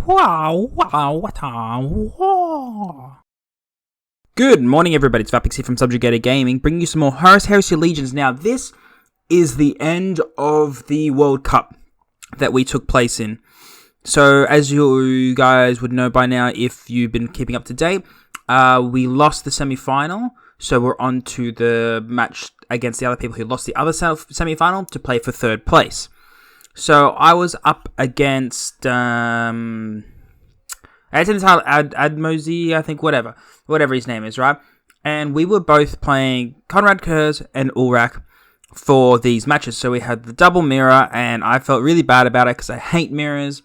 Good morning, everybody. It's Vapix here from Subjugated Gaming, bringing you some more Horus Heresy Legions. Now, this is the end of the World Cup that we took place in. So, as you guys would know by now, if you've been keeping up to date, we lost the semi-final. So, we're on to the match against the other people who lost the other semi-final to play for third place. So, I was up against Admozy, I think, whatever his name is, right? And we were both playing Konrad Curze and Ulrak for these matches. So we had the double mirror, and I felt really bad about it because I hate mirrors.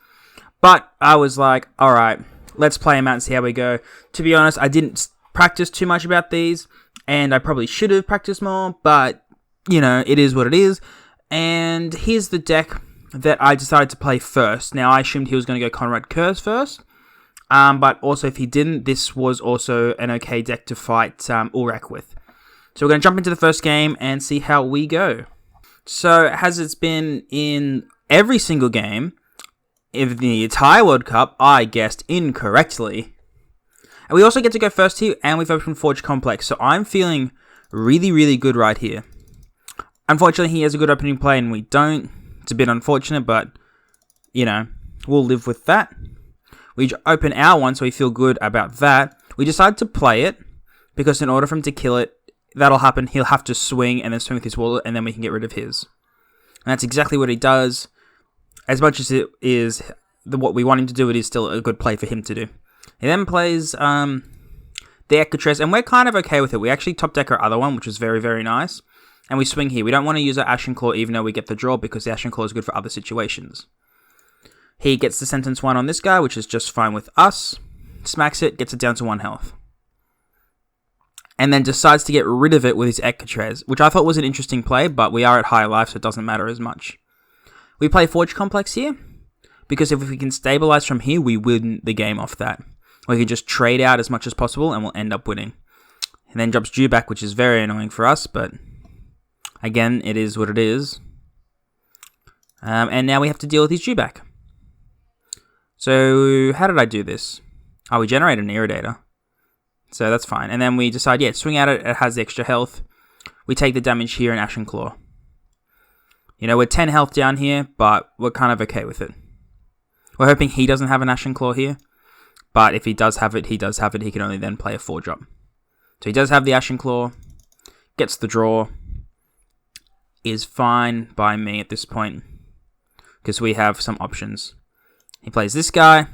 But I was like, alright, let's play them out and see how we go. To be honest, I didn't practice too much about these, and I probably should have practiced more, but, you know, it is what it is. And here's the deck that I decided to play first. Now, I assumed he was going to go Konrad Curze first. But also, if he didn't, this was also an okay deck to fight Ulrak with. So we're going to jump into the first game and see how we go. So, as it's been in every single game in the entire World Cup, I guessed incorrectly. And we also get to go first here, and we've opened Forge Complex. So I'm feeling really, really good right here. Unfortunately, he has a good opening play, and we don't. It's a bit unfortunate, but, you know, we'll live with that. We open our one, so we feel good about that. We decide to play it, because in order for him to kill it, that'll happen. He'll have to swing, and then swing with his wallet, and then we can get rid of his. And that's exactly what he does. As much as it is what we want him to do, it is still a good play for him to do. He then plays the Equitress, and we're kind of okay with it. We actually top deck our other one, which is very, very nice. And we swing here. We don't want to use our Ashen Claw, even though we get the draw, because the Ashen Claw is good for other situations. He gets the Sentence 1 on this guy, which is just fine with us. Smacks it, gets it down to 1 health. And then decides to get rid of it with his Equitress, which I thought was an interesting play, but we are at high life, so it doesn't matter as much. We play Forge Complex here, because if we can stabilize from here, we win the game off that. We can just trade out as much as possible, and we'll end up winning. And then drops Dewback, which is very annoying for us, but again, it is what it is. And now we have to deal with his Dewback. So, how did I do this? Oh, we generated an Irridator. So, that's fine. And then we decide, swing at it. It has the extra health. We take the damage here in Ashen Claw. You know, we're 10 health down here, but we're kind of okay with it. We're hoping he doesn't have an Ashen Claw here. But if he does have it, he does have it. He can only then play a 4-drop. So, he does have the Ashen Claw. Gets the draw. Is fine by me at this point. Because we have some options. He plays this guy,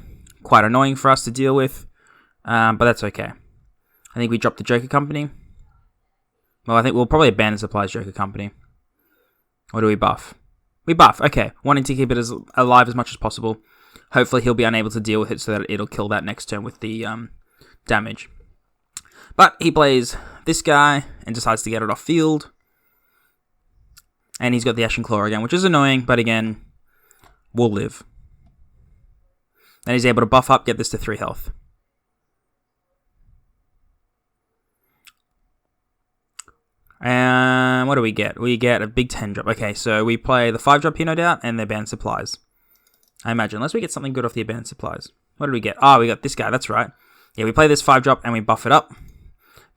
quite annoying for us to deal with, but that's okay. I think we drop the Joker Company. Well, I think we'll probably abandon Supplies Joker Company. Or do we buff? We buff, okay. Wanting to keep it as alive as much as possible. Hopefully he'll be unable to deal with it so that it'll kill that next turn with the damage. But he plays this guy and decides to get it off field. And he's got the Ashen Claw again, which is annoying, but again, we'll live. Then he's able to buff up, get this to 3 health. And what do we get? We get a big 10 drop. Okay, so we play the 5 drop here, no doubt, and the abandoned supplies. I imagine, unless we get something good off the abandoned supplies. What did we get? Oh, we got this guy, that's right. Yeah, we play this 5 drop and we buff it up.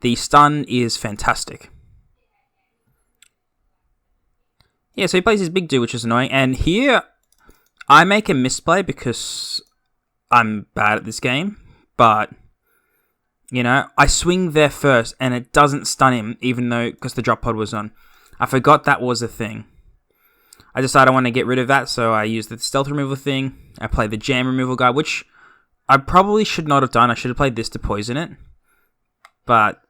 The stun is fantastic. Yeah, so he plays his big dude, which is annoying. And here, I make a misplay because I'm bad at this game, but, you know, I swing there first, and it doesn't stun him, even though, because the drop pod was on. I forgot that was a thing. I decided I want to get rid of that, so I used the stealth removal thing. I played the jam removal guy, which I probably should not have done. I should have played this to poison it, but,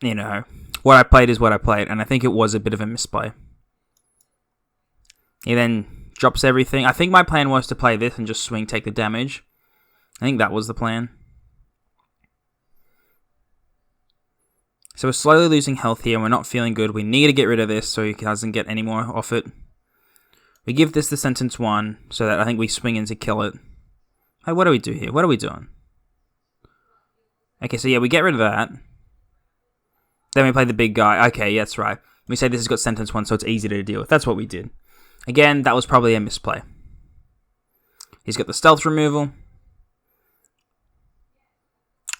you know, what I played is what I played, and I think it was a bit of a misplay. He then drops everything. I think my plan was to play this and just swing, take the damage. I think that was the plan. So we're slowly losing health here. We're not feeling good. We need to get rid of this so he doesn't get any more off it. We give this the Sentence 1 so that I think we swing in to kill it. Hey, what do we do here? What are we doing? Okay, so yeah, we get rid of that. Then we play the big guy. Okay, that's right. We say this has got Sentence 1, so it's easy to deal with. That's what we did. Again, that was probably a misplay. He's got the stealth removal.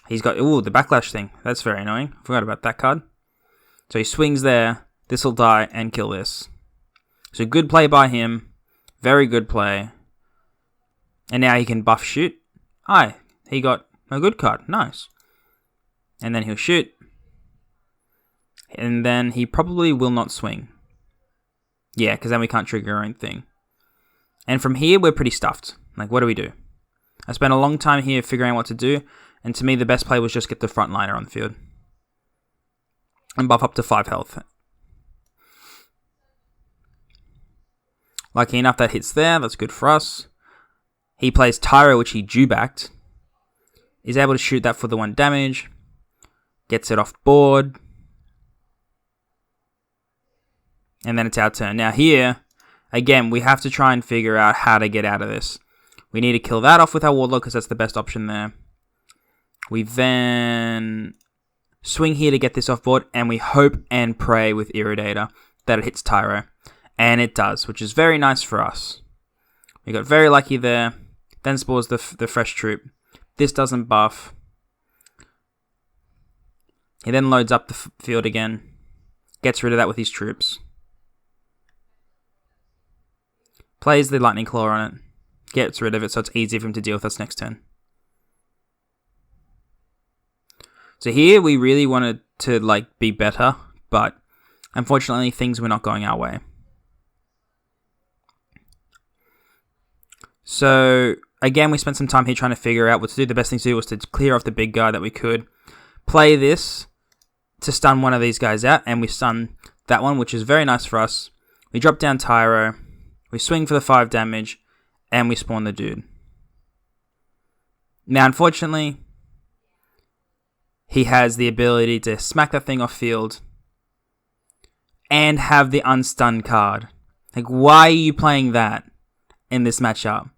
He's got, the backlash thing. That's very annoying. Forgot about that card. So he swings there. This will die and kill this. So good play by him. Very good play. And now he can buff shoot. Aye, he got a good card. Nice. And then he'll shoot. And then he probably will not swing. Yeah, because then we can't trigger our own thing. And from here, we're pretty stuffed. Like, what do we do? I spent a long time here figuring out what to do. And to me, the best play was just get the front liner on the field. And buff up to 5 health. Lucky enough, that hits there. That's good for us. He plays Tyro, which he dewbacked. Is able to shoot that for the 1 damage. Gets it off board. And then it's our turn. Now here, again, we have to try and figure out how to get out of this. We need to kill that off with our Warlord because that's the best option there. We then swing here to get this off board, and we hope and pray with Irridator that it hits Tyro. And it does, which is very nice for us. We got very lucky there. Then spawns the fresh troop. This doesn't buff. He then loads up the field again. Gets rid of that with his troops. Plays the Lightning Claw on it. Gets rid of it so it's easier for him to deal with us next turn. So here we really wanted to be better, but unfortunately things were not going our way. So again, we spent some time here trying to figure out what to do. The best thing to do was to clear off the big guy that we could. Play this to stun one of these guys out, and we stun that one, which is very nice for us. We drop down Tyro. We swing for the 5 damage, and we spawn the dude. Now, unfortunately, he has the ability to smack that thing off field and have the unstun card. Like, why are you playing that in this matchup?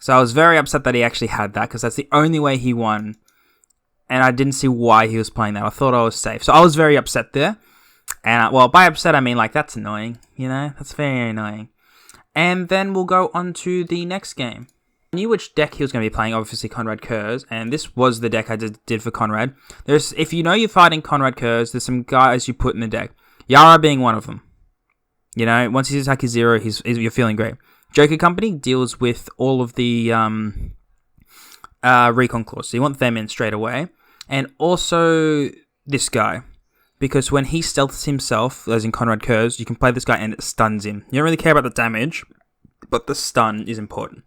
So I was very upset that he actually had that, because that's the only way he won. And I didn't see why he was playing that. I thought I was safe. So I was very upset there. And, by upset, I mean, that's annoying. You know? That's very annoying. And then we'll go on to the next game. I knew which deck he was going to be playing, obviously Konrad Curze. And this was the deck I did for Konrad. If you know you're fighting Konrad Curze, there's some guys you put in the deck. Yara being one of them. You know, once his attack is 0, you're feeling great. Joker Company deals with all of the recon claws, so you want them in straight away. And also this guy, because when he stealths himself, as in Konrad Curze, you can play this guy and it stuns him. You don't really care about the damage, but the stun is important.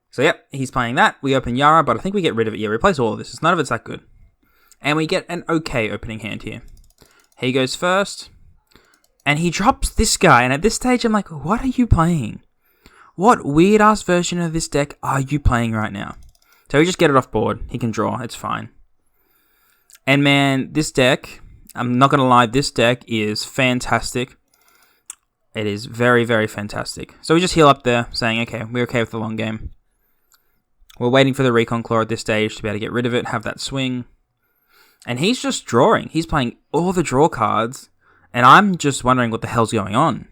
So yep, he's playing that. We open Yara, but I think we get rid of it. Yeah, replace all of this. None of it's that good. And we get an okay opening hand here. He goes first, and he drops this guy. And at this stage, I'm like, what are you playing? What weird-ass version of this deck are you playing right now? So we just get it off board. He can draw. It's fine. And man, this deck, I'm not going to lie, this deck is fantastic. It is very, very fantastic. So we just heal up there, saying, okay, we're okay with the long game. We're waiting for the Recon Claw at this stage to be able to get rid of it, have that swing. And he's just drawing. He's playing all the draw cards. And I'm just wondering what the hell's going on.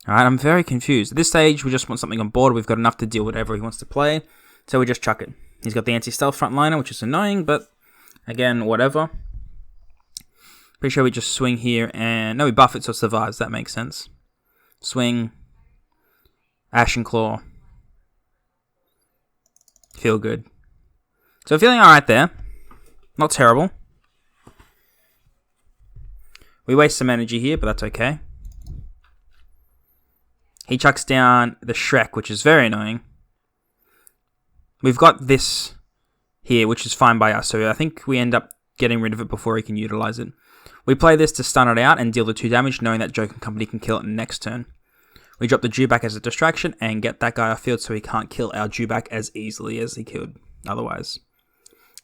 Alright, I'm very confused. At this stage, we just want something on board. We've got enough to deal with whatever he wants to play. So we just chuck it. He's got the anti-stealth frontliner, which is annoying, but again, whatever. Pretty sure we just swing here and... No, we buff it so it survives. That makes sense. Swing. Ashen Claw. Feel good. So feeling alright there. Not terrible. We waste some energy here, but that's okay. He chucks down the Shrek, which is very annoying. We've got this here, which is fine by us. So I think we end up getting rid of it before he can utilize it. We play this to stun it out and deal the 2 damage, knowing that Joker Company can kill it next turn. We drop the dewback as a distraction and get that guy off field so he can't kill our dewback as easily as he could otherwise.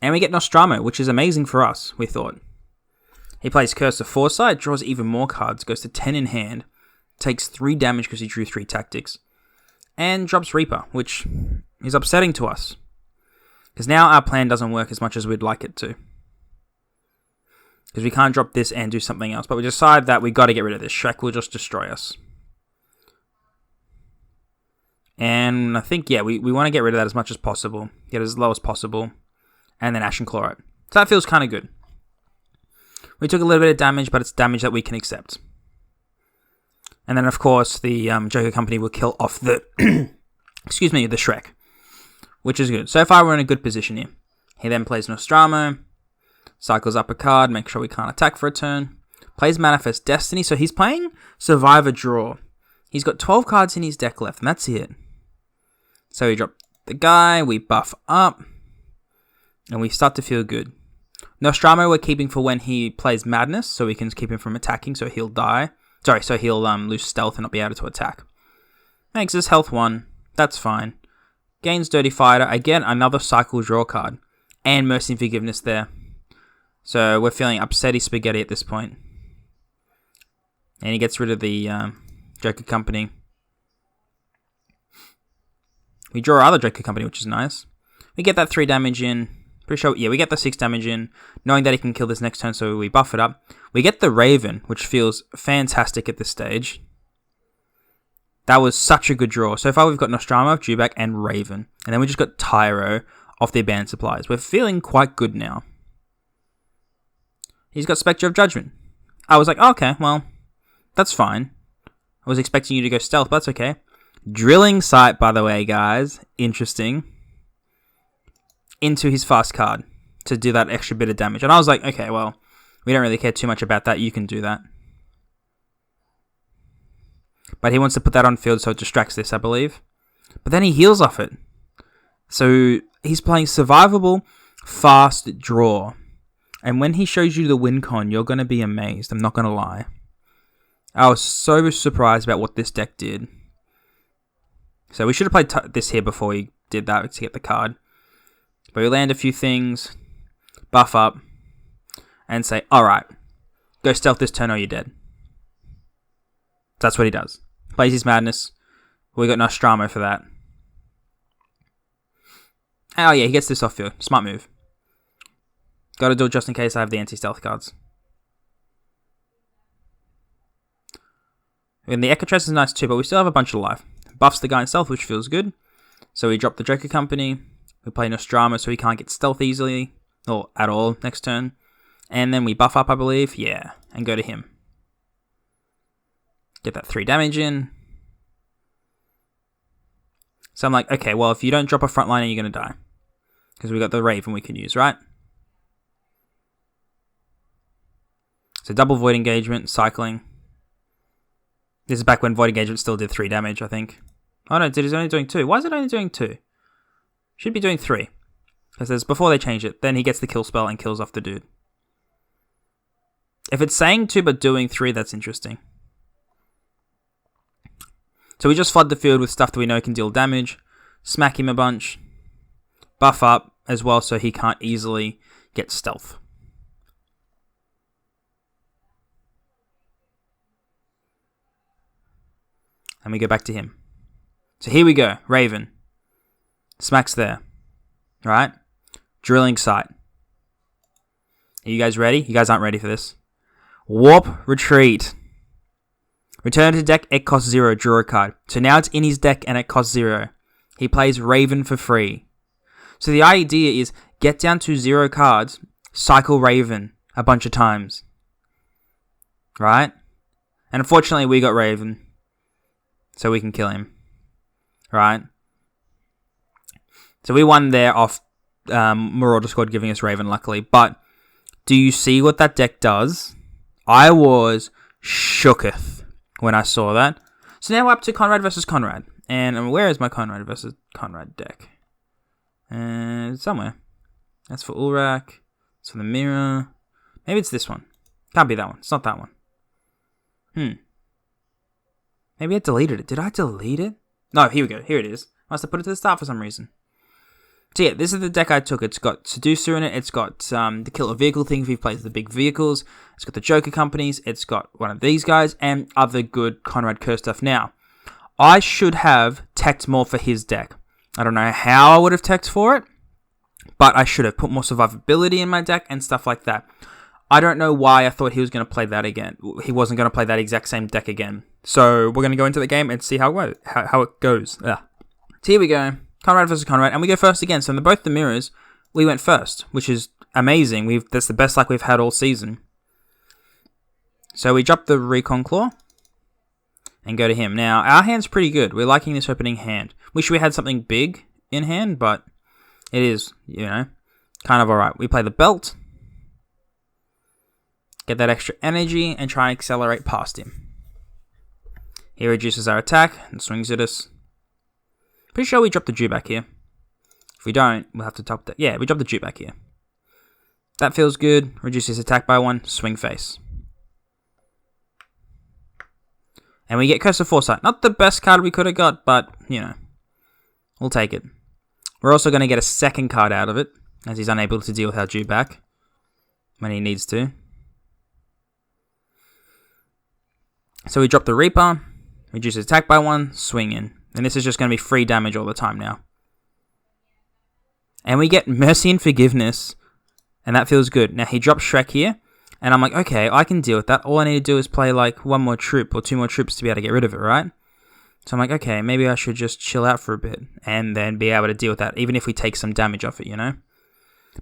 And we get Nostromo, which is amazing for us, we thought. He plays Curse of Foresight, draws even more cards, goes to 10 in hand. Takes 3 damage because he drew 3 tactics. And drops Reaper, which is upsetting to us. Because now our plan doesn't work as much as we'd like it to. Because we can't drop this and do something else. But we decide that we got to get rid of this. Shrek will just destroy us. And I think, yeah, we want to get rid of that as much as possible. Get it as low as possible. And then Ashen Chlorite. So that feels kind of good. We took a little bit of damage, but it's damage that we can accept. And then, of course, the Joker Company will kill off the... excuse me, the Shrek. Which is good. So far, we're in a good position here. He then plays Nostromo. Cycles up a card. Make sure we can't attack for a turn. Plays Manifest Destiny. So he's playing Survivor Draw. He's got 12 cards in his deck left, and that's it. So we drop the guy. We buff up. And we start to feel good. Nostromo we're keeping for when he plays Madness. So we can keep him from attacking. So he'll die. Sorry, so he'll lose stealth and not be able to attack. Makes us health 1. That's fine. Gains Dirty Fighter. Again, another cycle draw card. And Mercy and Forgiveness there. So we're feeling upsetty spaghetti at this point. And he gets rid of the Joker Company. We draw our other Joker Company, which is nice. We get that 3 damage in. Pretty sure, yeah, we get the 6 damage in, knowing that he can kill this next turn, so we buff it up. We get the Raven, which feels fantastic at this stage. That was such a good draw. So far, we've got Nostromo, Dewback, and Raven. And then we just got Tyro off the abandoned supplies. We're feeling quite good now. He's got Spectre of Judgment. I was like, oh, okay, well, that's fine. I was expecting you to go stealth, but that's okay. Drilling Sight, by the way, guys. Interesting. Into his fast card to do that extra bit of damage. And I was like, okay, well, we don't really care too much about that. You can do that. But he wants to put that on field so it distracts this, I believe. But then he heals off it. So he's playing Survivable Fast Draw. And when he shows you the win con, you're going to be amazed. I'm not going to lie. I was so surprised about what this deck did. So we should have played this here before we did that to get the card. But we land a few things, buff up, and say, alright, go stealth this turn or you're dead. That's what he does. Plays his Madness. We got Nostromo for that. Oh yeah, he gets this off field. Smart move. Gotta do it just in case I have the anti-stealth cards. And the Echo Trace is nice too, but we still have a bunch of life. Buffs the guy in stealth, which feels good. So we drop the Joker Company. We play Nostromo so he can't get stealth easily, or at all next turn. And then we buff up, I believe. Yeah, and go to him. Get that 3 damage in. So I'm like, okay, well, if you don't drop a frontliner, you're going to die. Because we got the Raven we can use, right? So double Void Engagement, cycling. This is back when Void Engagement still did 3 damage, I think. Oh no, it's only doing 2. Why is it only doing 2? Should be doing 3. Because before they change it, then he gets the kill spell and kills off the dude. If it's saying 2 but doing 3, that's interesting. So we just flood the field with stuff that we know can deal damage. Smack him a bunch. Buff up as well so he can't easily get stealth. And we go back to him. So here we go. Raven. Smacks there. Right? Drilling Sight. Are you guys ready? You guys aren't ready for this. Warp Retreat. Return to deck, it costs 0, draw a card. So now it's in his deck and it costs 0. He plays Raven for free. So the idea is get down to 0 cards, cycle Raven a bunch of times. Right? And unfortunately we got Raven. So we can kill him. Right? So we won there off Marauder Squad giving us Raven, luckily. But do you see what that deck does? I was shooketh when I saw that. So now we're up to Conrad versus Conrad. And where is my Conrad versus Conrad deck? And somewhere. That's for Ulrak. It's for the Mirror. Maybe it's this one. Can't be that one. It's not that one. Maybe I deleted it. Did I delete it? No, here we go. Here it is. I must have put it to the start for some reason. So yeah, this is the deck I took. It's got Seducer in it. It's got the Killer Vehicle thing if he plays the big vehicles. It's got the Joker Companies. It's got one of these guys and other good Conrad Kerr stuff. Now, I should have teched more for his deck. I don't know how I would have teched for it, but I should have put more survivability in my deck and stuff like that. I don't know why I thought he was going to play that again. He wasn't going to play that exact same deck again. So we're going to go into the game and see how it goes. So here we go. Conrad versus Conrad. And we go first again. So in both the mirrors, we went first, which is amazing. That's the best luck we've had all season. So we drop the Recon Claw and go to him. Now, our hand's pretty good. We're liking this opening hand. Wish we had something big in hand, but it is, kind of alright. We play the belt. Get that extra energy and try and accelerate past him. He reduces our attack and swings at us. Pretty sure we drop the dewback here. If we don't, we'll have to top that. Yeah, we drop the dewback here. That feels good. Reduces attack by 1. Swing face. And we get Curse of Foresight. Not the best card we could have got, but, we'll take it. We're also going to get a second card out of it, as he's unable to deal with our dewback when he needs to. So we drop the Reaper, reduce attack by 1, swing in. And this is just going to be free damage all the time now. And we get Mercy and Forgiveness, and that feels good. Now he drops Shrek here, and I'm like, okay, I can deal with that. All I need to do is play like 1 more troop or 2 more troops to be able to get rid of it, right? So I'm like, okay, maybe I should just chill out for a bit and then be able to deal with that, even if we take some damage off it,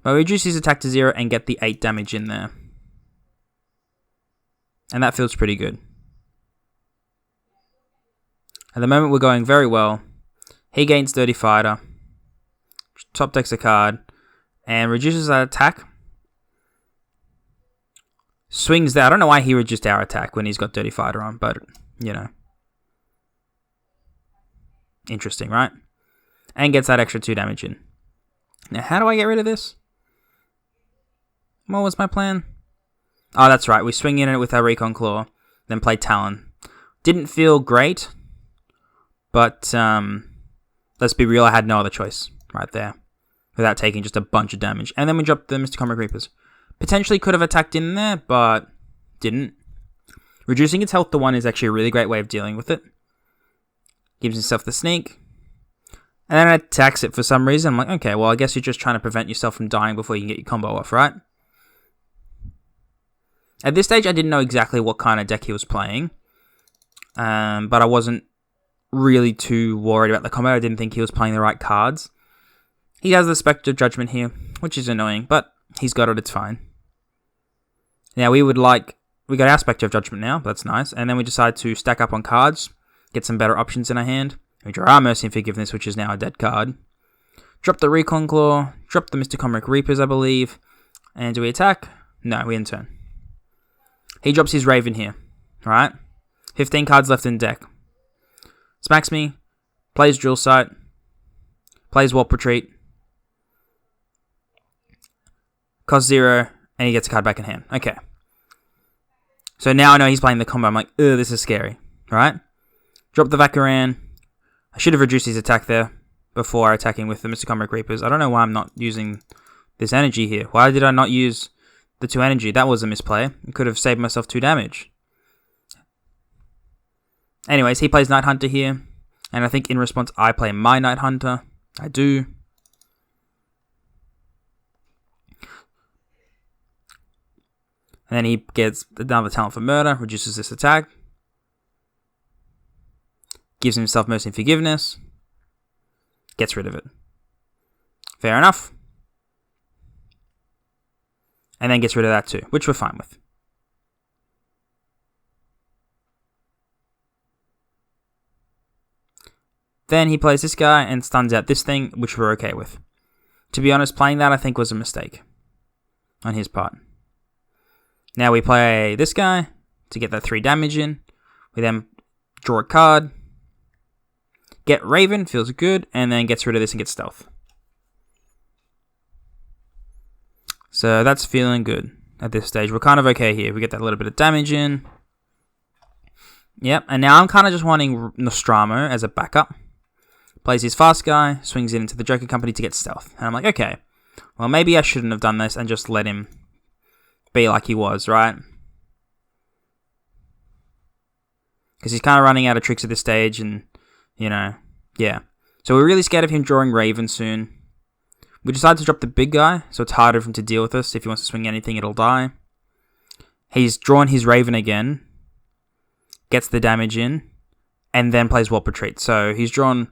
But we reduce his attack to 0 and get the 8 damage in there. And that feels pretty good. At the moment, we're going very well. He gains Dirty Fighter, top decks a card, and reduces our attack. Swings that. I don't know why he reduced our attack when he's got Dirty Fighter on, but, Interesting, right? And gets that extra 2 damage in. Now, how do I get rid of this? What was my plan? Oh, that's right. We swing in it with our Recon Claw, then play Talon. Didn't feel great. But, let's be real, I had no other choice right there. Without taking just a bunch of damage. And then we dropped the Mr. Comrade Reapers. Potentially could have attacked in there, but didn't. Reducing its health to 1 is actually a really great way of dealing with it. Gives himself the sneak. And then attacks it for some reason. I'm like, okay, well, I guess you're just trying to prevent yourself from dying before you can get your combo off, right? At this stage, I didn't know exactly what kind of deck he was playing. But I wasn't really too worried about the combo. I didn't think he was playing the right cards. He has the Spectre of Judgment here, which is annoying, but he's got it, it's fine. Now we got our Spectre of Judgment now, that's nice, and then we decide to stack up on cards, get some better options in our hand. We draw our Mercy and Forgiveness, which is now a dead card. Drop the Recon Claw, drop the Mr. Comrade Reapers, I believe, and do we attack? No, we in-turn. He drops his Raven here, alright? 15 cards left in deck. Smacks me, plays Drill Sight, plays Warp Retreat, costs 0, and he gets a card back in hand. Okay. So now I know he's playing the combo. I'm like, ugh, this is scary. Alright? Drop the Vakaran. I should have reduced his attack there before attacking with the Mr. Comrade Reapers. I don't know why I'm not using this energy here. Why did I not use the 2 energy? That was a misplay. I could have saved myself 2 damage. Anyways, he plays Night Hunter here. And I think in response, I play my Night Hunter. I do. And then he gets another Talent for Murder. Reduces this attack. Gives himself Mercy and Forgiveness. Gets rid of it. Fair enough. And then gets rid of that too, which we're fine with. Then he plays this guy and stuns out this thing, which we're okay with. To be honest, playing that I think was a mistake on his part. Now we play this guy to get that 3 damage in. We then draw a card. Get Raven, feels good, and then gets rid of this and gets Stealth. So that's feeling good at this stage. We're kind of okay here. We get that little bit of damage in. Yep, and now I'm kind of just wanting Nostromo as a backup. Plays his fast guy, swings it into the Joker Company to get Stealth. And I'm like, okay, well maybe I shouldn't have done this and just let him be like he was, right? Because he's kind of running out of tricks at this stage and, yeah. So we're really scared of him drawing Raven soon. We decided to drop the big guy, so it's harder for him to deal with us. If he wants to swing anything, it'll die. He's drawn his Raven again, gets the damage in, and then plays Warp Retreat. So he's drawn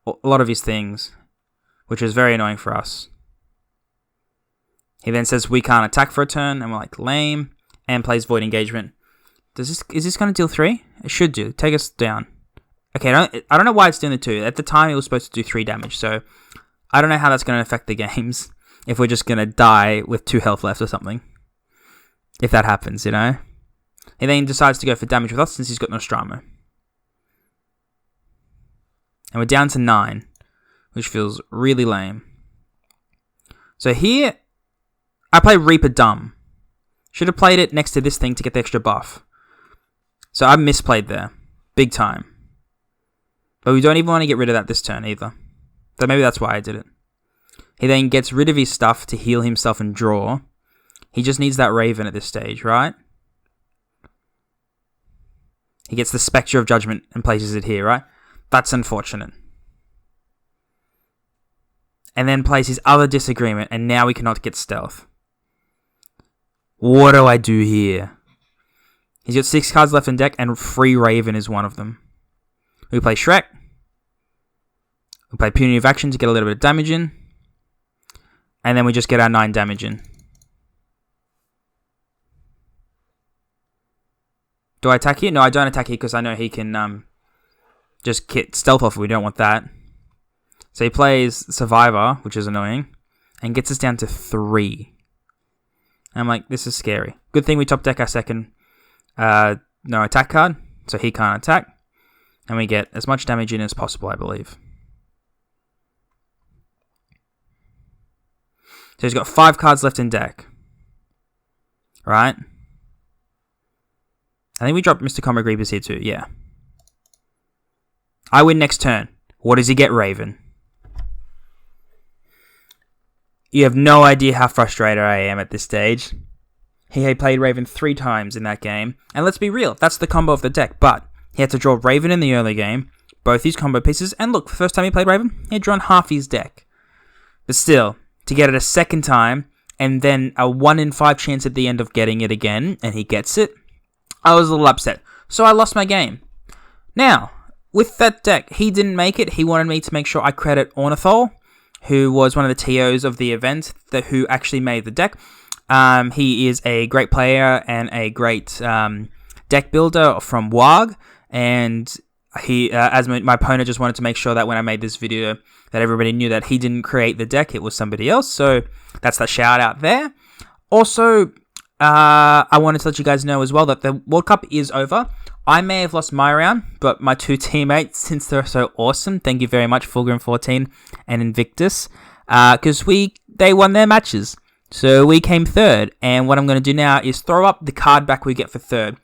a lot of his things, which is very annoying for us. He then says we can't attack for a turn, and we're like, lame, and plays Void Engagement. Is this going to deal 3? It should do. Take us down. Okay, I don't know why it's doing the 2. At the time, it was supposed to do 3 damage, so I don't know how that's going to affect the games if we're just going to die with 2 health left or something. If that happens, you know? He then decides to go for damage with us since he's got Nostromo. And we're down to 9, which feels really lame. So here, I play Reaper dumb. Should have played it next to this thing to get the extra buff. So I misplayed there. Big time. But we don't even want to get rid of that this turn either. So maybe that's why I did it. He then gets rid of his stuff to heal himself and draw. He just needs that Raven at this stage, right? He gets the Spectre of Judgment and places it here, right? That's unfortunate. And then plays his other Disagreement, and now we cannot get Stealth. What do I do here? He's got 6 cards left in deck, and Free Raven is one of them. We play Shrek. We play Punitive Action to get a little bit of damage in. And then we just get our 9 damage in. Do I attack here? No, I don't attack here because I know he can just get Stealth off. We don't want that. So he plays Survivor, which is annoying, and gets us down to 3. And I'm like, this is scary. Good thing we top deck our second no attack card, so he can't attack. And we get as much damage in as possible, I believe. So he's got 5 cards left in deck. Right? I think we drop Mr. Combat Reapers here too, yeah. I win next turn. What does he get, Raven? You have no idea how frustrated I am at this stage. He had played Raven 3 times in that game. And let's be real, that's the combo of the deck. But he had to draw Raven in the early game, both his combo pieces, and look, the first time he played Raven, he had drawn half his deck. But still, to get it a second time, and then a 1 in 5 chance at the end of getting it again, and he gets it, I was a little upset. So I lost my game. Now, with that deck, he didn't make it. He wanted me to make sure I credit Ornithol, who was one of the TOs of the event, who actually made the deck. He is a great player and a great deck builder from WAG, and he, as my opponent, just wanted to make sure that when I made this video that everybody knew that he didn't create the deck, it was somebody else, so that's the shout out there. Also, I wanted to let you guys know as well that the World Cup is over. I may have lost my round, but my 2 teammates, since they're so awesome, thank you very much, Fulgrim14 and Invictus, because they won their matches. So we came 3rd, and what I'm going to do now is throw up the card back we get for 3rd.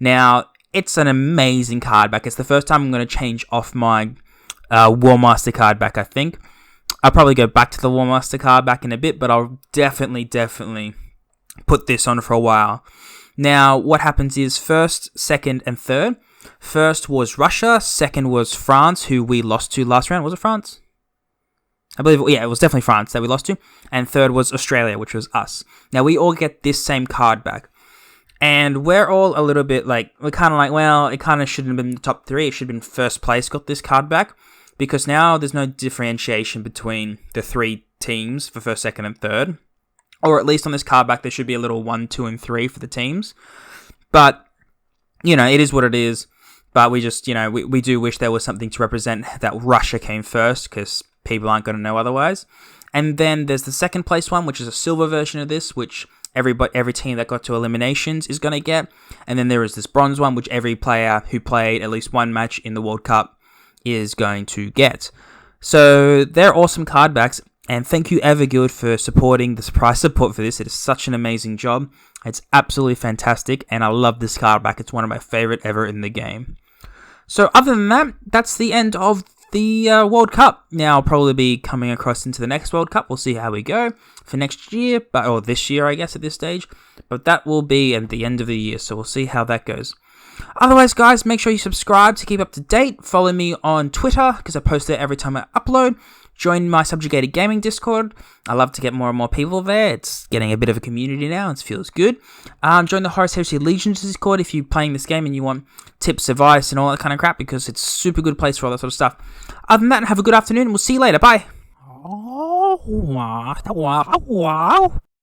Now, it's an amazing card back. It's the first time I'm going to change off my War Master card back, I think. I'll probably go back to the War Master card back in a bit, but I'll definitely put this on for a while. Now, what happens is 1st, 2nd, and 3rd. 1st was Russia, 2nd was France, who we lost to last round. Was it France? I believe, yeah, it was definitely France that we lost to. And 3rd was Australia, which was us. Now, we all get this same card back. And we're all a little bit like, we're kind of like, well, it kind of shouldn't have been the top 3. It should have been 1st place got this card back. Because now there's no differentiation between the 3 teams for 1st, 2nd, and 3rd. Or at least on this card back, there should be a little 1, 2, and 3 for the teams. But, you know, it is what it is. But we just, you know, we do wish there was something to represent that Russia came first, because people aren't going to know otherwise. And then there's the 2nd place one, which is a silver version of this, which every team that got to eliminations is going to get. And then there is this bronze one, which every player who played at least 1 match in the World Cup is going to get. So they're awesome card backs. And thank you, Everguild, for supporting the surprise support for this. It is such an amazing job. It's absolutely fantastic, and I love this card back. It's one of my favorite ever in the game. So other than that, that's the end of the World Cup. Now I'll probably be coming across into the next World Cup. We'll see how we go for next year, or this year, I guess, at this stage. But that will be at the end of the year, so we'll see how that goes. Otherwise, guys, make sure you subscribe to keep up to date. Follow me on Twitter, because I post there every time I upload. Join my Subjugated Gaming Discord. I love to get more and more people there. It's getting a bit of a community now. It feels good. Join the Horus Heresy Legions Discord if you're playing this game and you want tips, advice, and all that kind of crap, because it's a super good place for all that sort of stuff. Other than that, have a good afternoon, and we'll see you later. Bye.